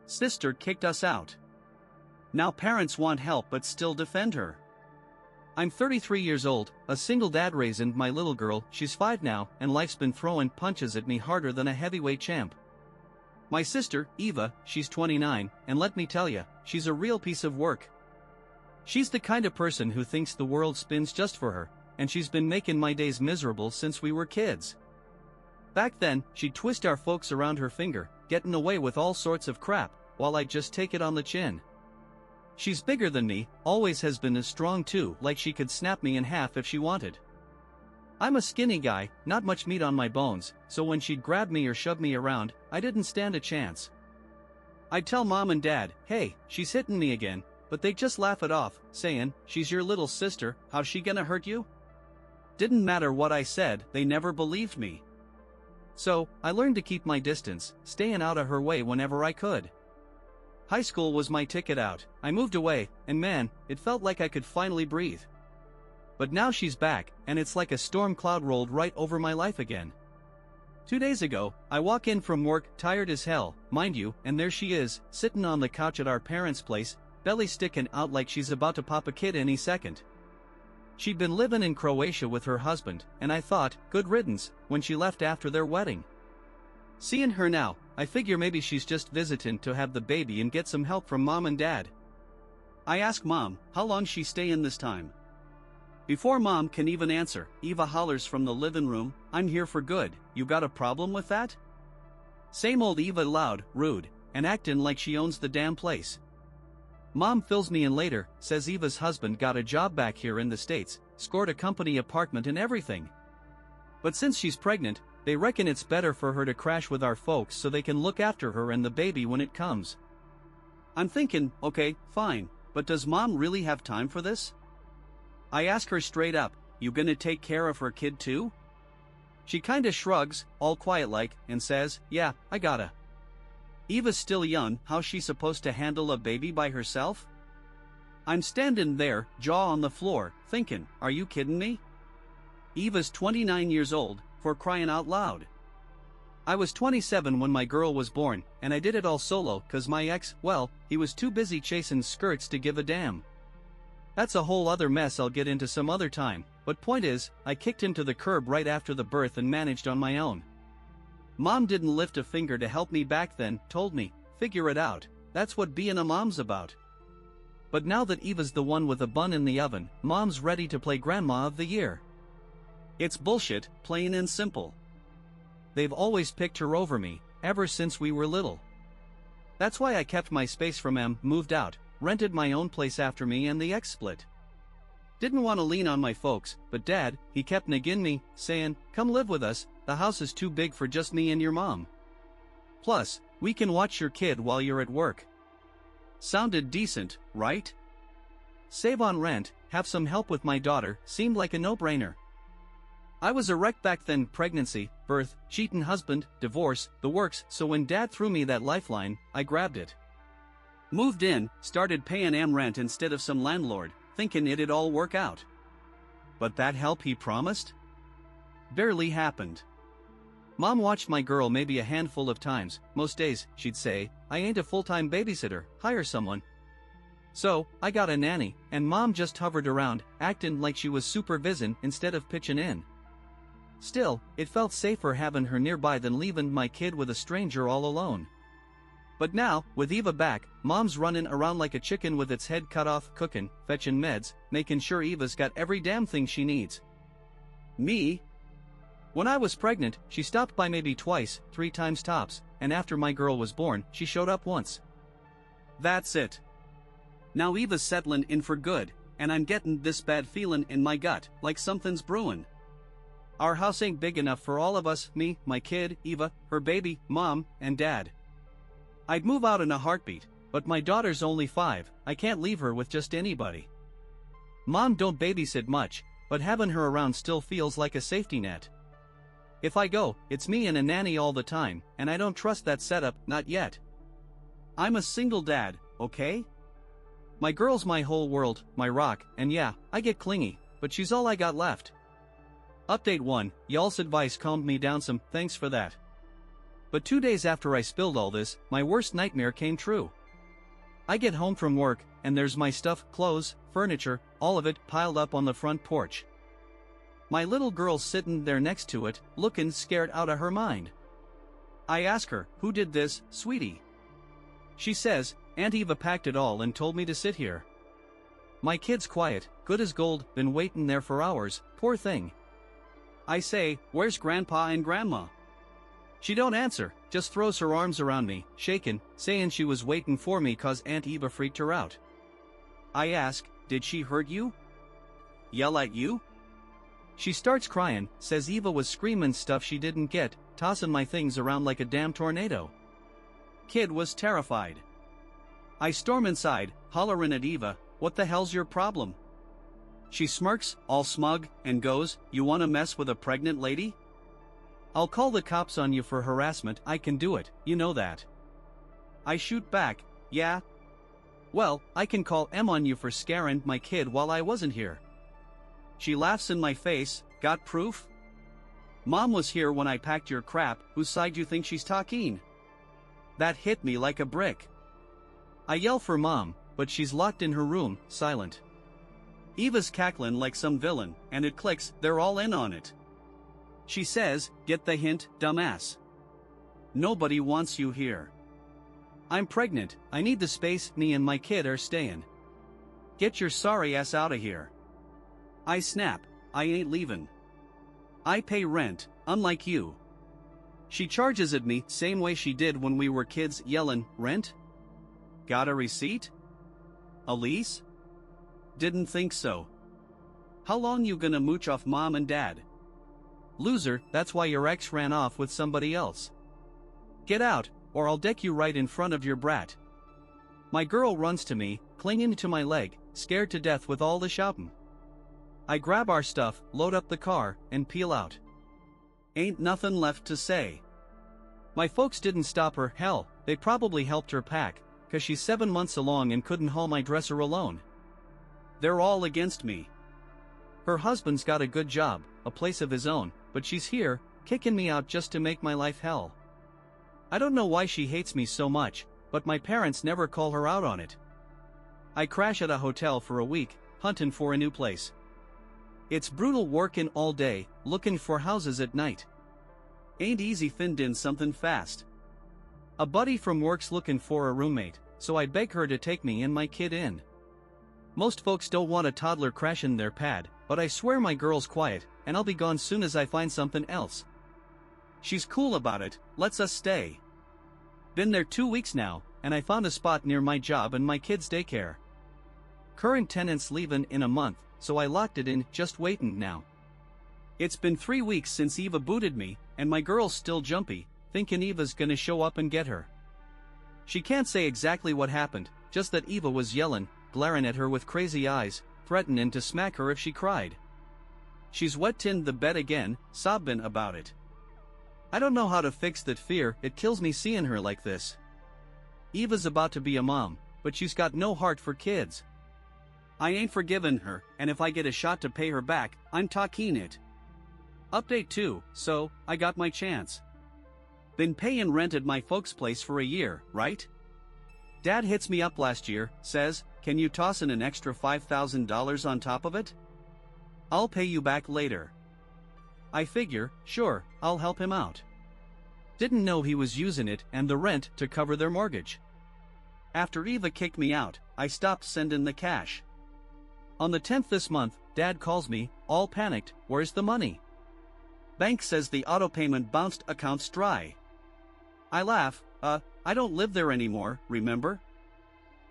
Sister kicked us out. Now parents want help but still defend her. I'm 33 years old, a single dad raising my little girl, she's 5 now, and life's been throwing punches at me harder than a heavyweight champ. My sister, Eva, she's 29, and let me tell ya, she's a real piece of work. She's the kind of person who thinks the world spins just for her, and she's been making my days miserable since we were kids. Back then, she'd twist our folks around her finger, getting away with all sorts of crap, while I'd just take it on the chin. She's bigger than me, always has been as strong too, like she could snap me in half if she wanted. I'm a skinny guy, not much meat on my bones, so when she'd grab me or shove me around, I didn't stand a chance. I'd tell Mom and Dad, hey, she's hitting me again, but they'd just laugh it off, saying, she's your little sister, how's she gonna hurt you? Didn't matter what I said, they never believed me. So, I learned to keep my distance, staying out of her way whenever I could. High school was my ticket out, I moved away, and man, it felt like I could finally breathe. But now she's back, and it's like a storm cloud rolled right over my life again. 2 days ago, I walk in from work, tired as hell, mind you, and there she is, sitting on the couch at our parents' place, belly sticking out like she's about to pop a kid any second. She'd been living in Croatia with her husband, and I thought, good riddance, when she left after their wedding. Seeing her now, I figure maybe she's just visiting to have the baby and get some help from Mom and Dad. I ask Mom, how long she staying this time? Before Mom can even answer, Eva hollers from the living room, I'm here for good, you got a problem with that? Same old Eva, loud, rude, and acting like she owns the damn place. Mom fills me in later, says Eva's husband got a job back here in the States, scored a company apartment and everything. But since she's pregnant, they reckon it's better for her to crash with our folks so they can look after her and the baby when it comes. I'm thinking, okay, fine, but does Mom really have time for this? I ask her straight up, you gonna take care of her kid too? She kinda shrugs, all quiet like, and says, yeah, I gotta. Eva's still young, how's she supposed to handle a baby by herself? I'm standing there, jaw on the floor, thinking, are you kidding me? Eva's 29 years old, for crying out loud. I was 27 when my girl was born, and I did it all solo cause my ex, well, he was too busy chasing skirts to give a damn. That's a whole other mess I'll get into some other time, but point is, I kicked him to the curb right after the birth and managed on my own. Mom didn't lift a finger to help me back then, told me, figure it out, that's what being a mom's about. But now that Eva's the one with a bun in the oven, Mom's ready to play Grandma of the Year. It's bullshit, plain and simple. They've always picked her over me, ever since we were little. That's why I kept my space from em, moved out, rented my own place after me and the ex split. Didn't want to lean on my folks, but Dad, he kept nagging me, saying, come live with us, the house is too big for just me and your mom. Plus, we can watch your kid while you're at work. Sounded decent, right? Save on rent, have some help with my daughter, seemed like a no-brainer. I was a wreck back then, pregnancy, birth, cheatin' husband, divorce, the works, so when Dad threw me that lifeline, I grabbed it. Moved in, started paying rent instead of some landlord, thinking it'd all work out. But that help he promised? Barely happened. Mom watched my girl maybe a handful of times, most days, she'd say, I ain't a full-time babysitter, hire someone. So, I got a nanny, and Mom just hovered around, acting like she was supervising instead of pitching in. Still, it felt safer having her nearby than leaving my kid with a stranger all alone. But now, with Eva back, Mom's running around like a chicken with its head cut off, cooking, fetching meds, making sure Eva's got every damn thing she needs. Me? When I was pregnant, she stopped by maybe twice, 3 times tops, and after my girl was born, she showed up once. That's it. Now Eva's settling in for good, and I'm getting this bad feeling in my gut, like something's brewing. Our house ain't big enough for all of us, me, my kid, Eva, her baby, Mom, and Dad. I'd move out in a heartbeat, but my daughter's only 5, I can't leave her with just anybody. Mom don't babysit much, but having her around still feels like a safety net. If I go, it's me and a nanny all the time, and I don't trust that setup, not yet. I'm a single dad, okay? My girl's my whole world, my rock, and yeah, I get clingy, but she's all I got left. Update 1, y'all's advice calmed me down some, thanks for that. But 2 days after I spilled all this, my worst nightmare came true. I get home from work, and there's my stuff, clothes, furniture, all of it piled up on the front porch. My little girl's sitting there next to it, looking scared out of her mind. I ask her, "Who did this, sweetie?" She says, "Aunt Eva packed it all and told me to sit here." My kid's quiet, good as gold, been waiting there for hours, poor thing. I say, "Where's Grandpa and Grandma?" She don't answer, just throws her arms around me, shaking, saying she was waiting for me 'cause Aunt Eva freaked her out. I ask, "Did she hurt you? Yell at you?" She starts crying, says Eva was screaming stuff she didn't get, tossing my things around like a damn tornado. Kid was terrified. I storm inside, hollering at Eva, "What the hell's your problem?" She smirks, all smug, and goes, "You wanna mess with a pregnant lady? I'll call the cops on you for harassment, I can do it, you know that." I shoot back, "Yeah? Well, I can call M on you for scaring my kid while I wasn't here." She laughs in my face, "Got proof? Mom was here when I packed your crap, whose side you think she's talking?" That hit me like a brick. I yell for Mom, but she's locked in her room, silent. Eva's cackling like some villain, and it clicks, they're all in on it. She says, "Get the hint, dumbass. Nobody wants you here. I'm pregnant, I need the space, me and my kid are staying. Get your sorry ass out of here." I snap, "I ain't leaving. I pay rent, unlike you." She charges at me, same way she did when we were kids, yelling, "Rent? Got a receipt? A lease? Didn't think so. How long you gonna mooch off Mom and Dad? Loser, that's why your ex ran off with somebody else. Get out, or I'll deck you right in front of your brat." My girl runs to me, clinging to my leg, scared to death with all the shopping. I grab our stuff, load up the car, and peel out. Ain't nothing left to say. My folks didn't stop her, hell, they probably helped her pack, 'cause she's 7 months along and couldn't haul my dresser alone. They're all against me. Her husband's got a good job, a place of his own, but she's here, kicking me out just to make my life hell. I don't know why she hates me so much, but my parents never call her out on it. I crash at a hotel for a week, hunting for a new place. It's brutal working all day, looking for houses at night. Ain't easy finding something fast. A buddy from work's looking for a roommate, so I beg her to take me and my kid in. Most folks don't want a toddler crashing their pad, but I swear my girl's quiet, and I'll be gone soon as I find something else. She's cool about it, lets us stay. Been there 2 weeks now, and I found a spot near my job and my kid's daycare. Current tenant's leaving in a month, so I locked it in, just waiting now. It's been 3 weeks since Eva booted me, and my girl's still jumpy, thinking Eva's gonna show up and get her. She can't say exactly what happened, just that Eva was yelling, glaring at her with crazy eyes, threatening to smack her if she cried. She's wet-tinned the bed again, sobbing about it. I don't know how to fix that fear, it kills me seeing her like this. Eva's about to be a mom, but she's got no heart for kids. I ain't forgiven her, and if I get a shot to pay her back, I'm talking it. Update 2, so, I got my chance. Been paying rent at my folks' place for a year, right? Dad hits me up last year, says, "Can you toss in an extra $5,000 on top of it? I'll pay you back later." I figure, sure, I'll help him out. Didn't know he was using it and the rent to cover their mortgage. After Eva kicked me out, I stopped sending the cash. On the 10th this month, Dad calls me, all panicked, "Where's the money?" Bank says the auto payment bounced, account's dry. I laugh, I don't live there anymore, remember?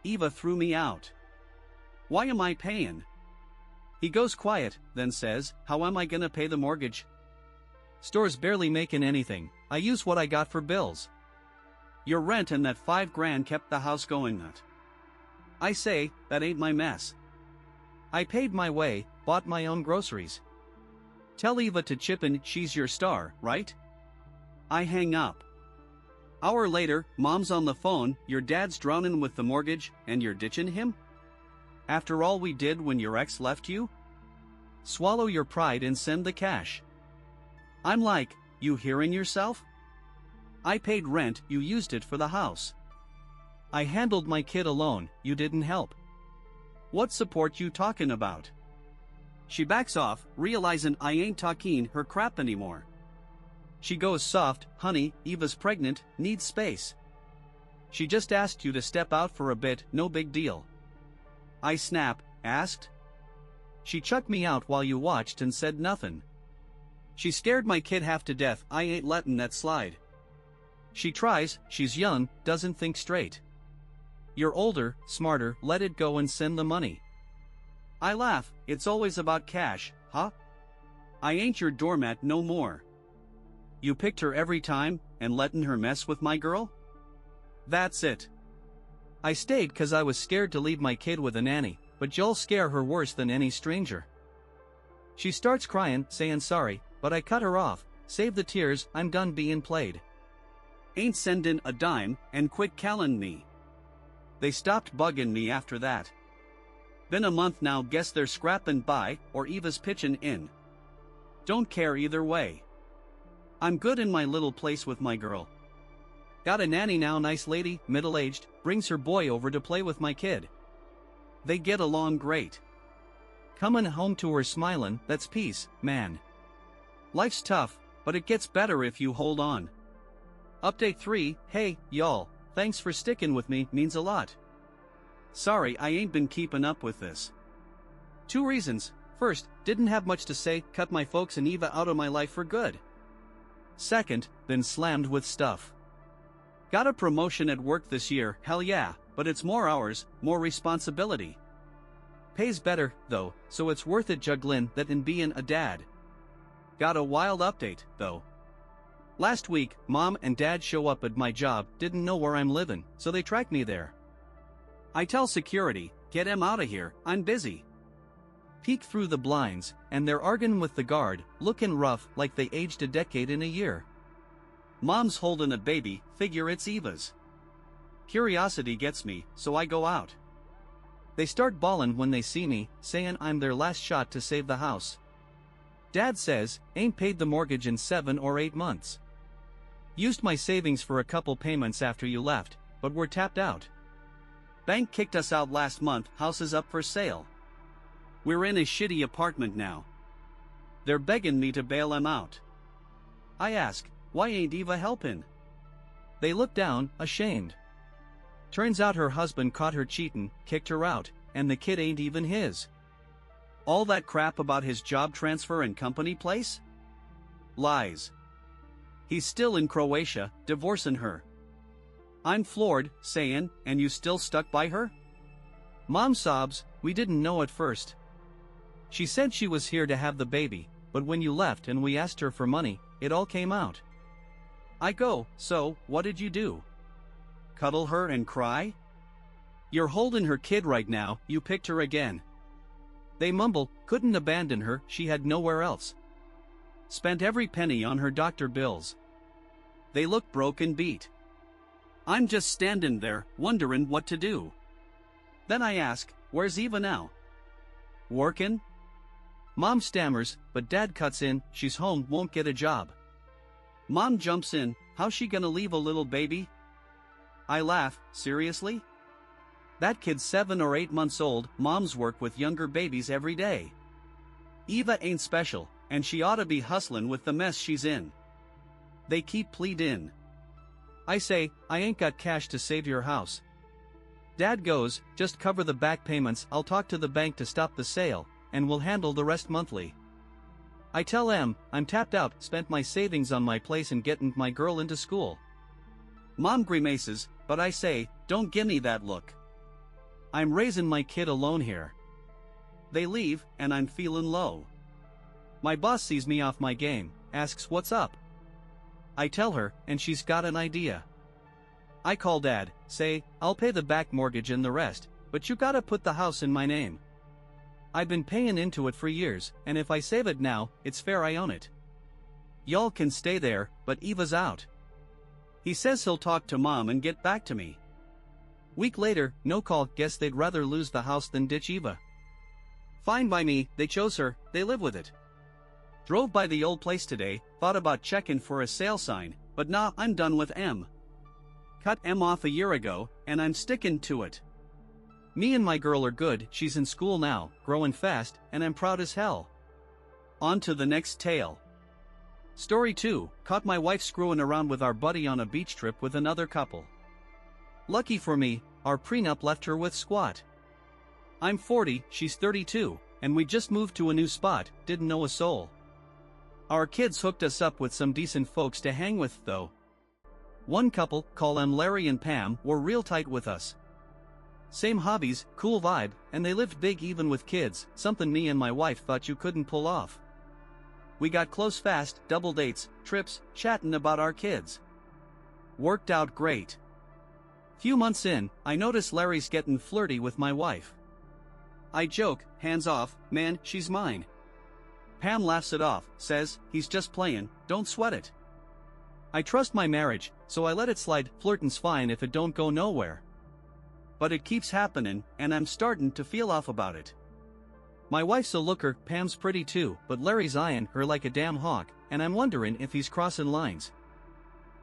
Eva threw me out. Why am I paying? He goes quiet, then says, "How am I gonna pay the mortgage? Store's barely making anything, I use what I got for bills. Your rent and that $5,000 kept the house going nut." I say, that ain't my mess. I paid my way, bought my own groceries. Tell Eva to chip in, she's your star, right? I hang up. Hour later, Mom's on the phone, "Your dad's drowning with the mortgage, and you're ditching him? After all we did when your ex left you? Swallow your pride and send the cash." I'm like, you hearing yourself? I paid rent, you used it for the house. I handled my kid alone, you didn't help. What support you talking about? She backs off, realizing I ain't talking her crap anymore. She goes soft, honey, Eva's pregnant, needs space. She just asked you to step out for a bit, no big deal. I snap, asked? She chucked me out while you watched and said nothing. She scared my kid half to death, I ain't letting that slide. She tries, she's young, doesn't think straight. You're older, smarter, let it go and send the money. I laugh, it's always about cash, huh? I ain't your doormat no more. You picked her every time, and letting her mess with my girl? That's it. I stayed cause I was scared to leave my kid with a nanny, but you'll scare her worse than any stranger. She starts crying, saying sorry, but I cut her off, save the tears, I'm done being played. Ain't sendin' a dime, and quit calling me. They stopped bugging me after that. Been a month now, guess they're scrapping by, or Eva's pitching in. Don't care either way. I'm good in my little place with my girl. Got a nanny now, nice lady, middle-aged, brings her boy over to play with my kid. They get along great. Coming home to her smiling, that's peace, man. Life's tough, but it gets better if you hold on. Update 3, hey, y'all, thanks for sticking with me, means a lot. Sorry I ain't been keeping up with this. 2 reasons, first, didn't have much to say, cut my folks and Eva out of my life for good. Second, been slammed with stuff. Got a promotion at work this year, hell yeah, but it's more hours, more responsibility. Pays better, though, so it's worth it juggling that and being a dad. Got a wild update, though. Last week, mom and dad show up at my job, didn't know where I'm living, so they track me there. I tell security, get him out of here, I'm busy. Peek through the blinds, and they're arguing with the guard, looking rough like they aged a decade in a year. Mom's holding a baby, figure it's Eva's. Curiosity gets me, so I go out. They start bawling when they see me, saying I'm their last shot to save the house. Dad says, ain't paid the mortgage in 7 or 8 months. Used my savings for a couple payments after you left, but we're tapped out. Bank kicked us out last month, house is up for sale. We're in a shitty apartment now. They're begging me to bail them out. I ask, why ain't Eva helping? They look down, ashamed. Turns out her husband caught her cheating, kicked her out, and the kid ain't even his. All that crap about his job transfer and company place? Lies. He's still in Croatia, divorcing her. I'm floored, saying, and you still stuck by her? Mom sobs, we didn't know at first. She said she was here to have the baby, but when you left and we asked her for money, it all came out. I go, so, what did you do? Cuddle her and cry? You're holding her kid right now, you picked her again. They mumble, couldn't abandon her, she had nowhere else. Spent every penny on her doctor bills. They look broke and beat. I'm just standing there, wondering what to do. Then I ask, where's Eva now? Workin'? Mom stammers, but Dad cuts in, she's home, won't get a job. Mom jumps in, how's she gonna leave a little baby? I laugh, seriously? That kid's 7 or 8 months old, moms work with younger babies every day. Eva ain't special, and she oughta be hustling with the mess she's in. They keep pleadin'. I say, I ain't got cash to save your house. Dad goes, just cover the back payments, I'll talk to the bank to stop the sale, and we'll handle the rest monthly. I tell em, I'm tapped out, spent my savings on my place and getting my girl into school. Mom grimaces, but I say, don't gimme that look. I'm raising my kid alone here. They leave, and I'm feeling low. My boss sees me off my game, asks what's up. I tell her, and she's got an idea. I call Dad, say, I'll pay the back mortgage and the rest, but you gotta put the house in my name. I've been paying into it for years, and if I save it now, it's fair I own it. Y'all can stay there, but Eva's out. He says he'll talk to Mom and get back to me. Week later, no call, guess they'd rather lose the house than ditch Eva. Fine by me, they chose her, they live with it. Drove by the old place today, thought about checking for a sale sign, But nah, I'm done with M. Cut M off a year ago, and I'm sticking to it. Me and my girl are good, she's in school now, growing fast, and I'm proud as hell. On to the next tale. Story 2, caught my wife screwing around with our buddy on a beach trip with another couple. Lucky for me, our prenup left her with squat. I'm 40, she's 32, and we just moved to a new spot, didn't know a soul. Our kids hooked us up with some decent folks to hang with though. One couple, call them Larry and Pam, were real tight with us. Same hobbies, cool vibe, and they lived big even with kids, something me and my wife thought you couldn't pull off. We got close fast, double dates, trips, chatting about our kids. Worked out great. Few months in, I notice Larry's getting flirty with my wife. I joke, hands off, man, she's mine. Pam laughs it off, says, he's just playing, don't sweat it. I trust my marriage, so I let it slide, flirting's fine if it don't go nowhere. But it keeps happening, and I'm starting to feel off about it. My wife's a looker, Pam's pretty too, but Larry's eyeing her like a damn hawk, and I'm wondering if he's crossing lines.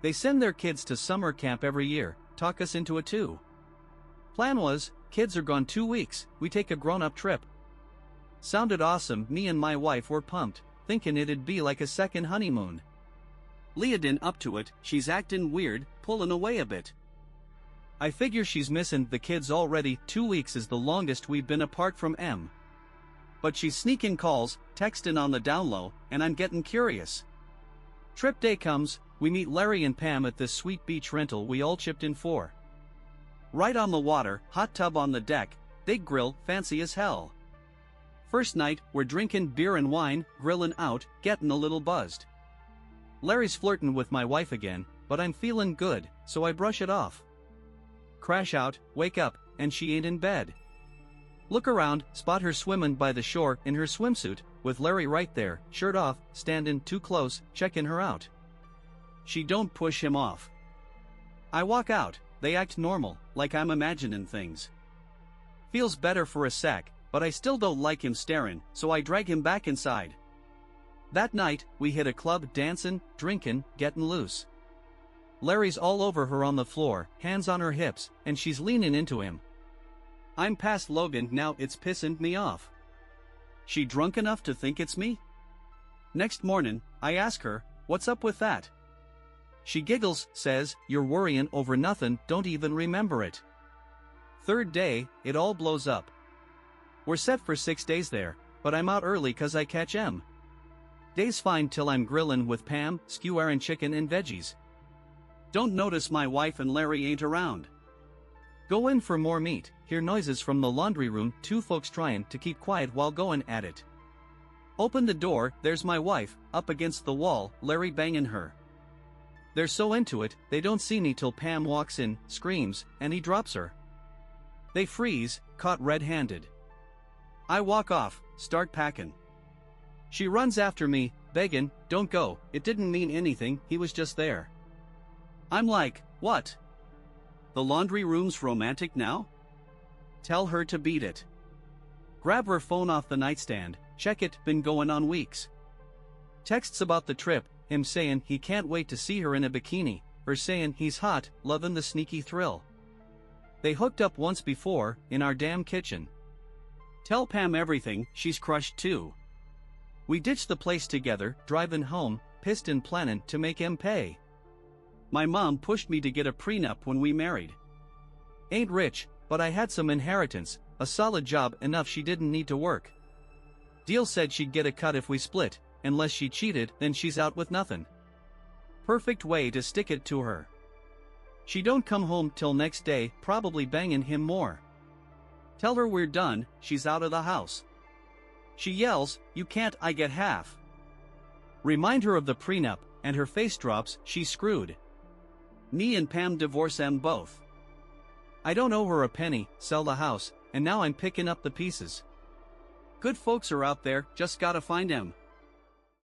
They send their kids to summer camp every year, talk us into it too. Plan was, kids are gone 2 weeks, we take a grown-up trip. Sounded awesome, me and my wife were pumped, thinking it'd be like a second honeymoon. Leah didn't up to it, she's acting weird, pulling away a bit. I figure she's missing the kids already, 2 weeks is the longest we've been apart from M. But she's sneaking calls, texting on the down low, and I'm getting curious. Trip day comes, we meet Larry and Pam at this sweet beach rental we all chipped in for. Right on the water, hot tub on the deck, big grill, fancy as hell. First night, we're drinking beer and wine, grilling out, getting a little buzzed. Larry's flirting with my wife again, but I'm feeling good, so I brush it off. Crash out, wake up, and she ain't in bed. Look around, spot her swimming by the shore in her swimsuit, with Larry right there, shirt off, standing too close, checking her out. She don't push him off. I walk out, they act normal, like I'm imagining things. Feels better for a sec, but I still don't like him staring, so I drag him back inside. That night, we hit a club dancing, drinking, getting loose. Larry's all over her on the floor, hands on her hips, and she's leaning into him. I'm past Logan now, it's pissing me off. She drunk enough to think it's me? Next morning, I ask her, what's up with that? She giggles, says, you're worrying over nothing, don't even remember it. Third day, it all blows up. We're set for 6 days there, but I'm out early cause I catch M. Day's fine till I'm grilling with Pam, skewering chicken and veggies. Don't notice my wife and Larry ain't around. Go in for more meat, hear noises from the laundry room, 2 folks trying to keep quiet while going at it. Open the door, there's my wife, up against the wall, Larry banging her. They're so into it, they don't see me till Pam walks in, screams, and he drops her. They freeze, caught red-handed. I walk off, start packing. She runs after me, begging, don't go, it didn't mean anything, he was just there. I'm like, what? The laundry room's romantic now? Tell her to beat it. Grab her phone off the nightstand, check it, been going on weeks. Texts about the trip, him saying he can't wait to see her in a bikini, her saying he's hot, loving the sneaky thrill. They hooked up once before, in our damn kitchen. Tell Pam everything, she's crushed too. We ditched the place together, driving home, pissed and planning to make him pay. My mom pushed me to get a prenup when we married. Ain't rich, but I had some inheritance, a solid job enough she didn't need to work. Deal said she'd get a cut if we split, unless she cheated, then she's out with nothing. Perfect way to stick it to her. She don't come home till next day, probably banging him more. Tell her we're done, she's out of the house. She yells, you can't, I get half. Remind her of the prenup, and her face drops, she's screwed. Me and Pam divorce them both. I don't owe her a penny, sell the house, and now I'm picking up the pieces. Good folks are out there, just gotta find them.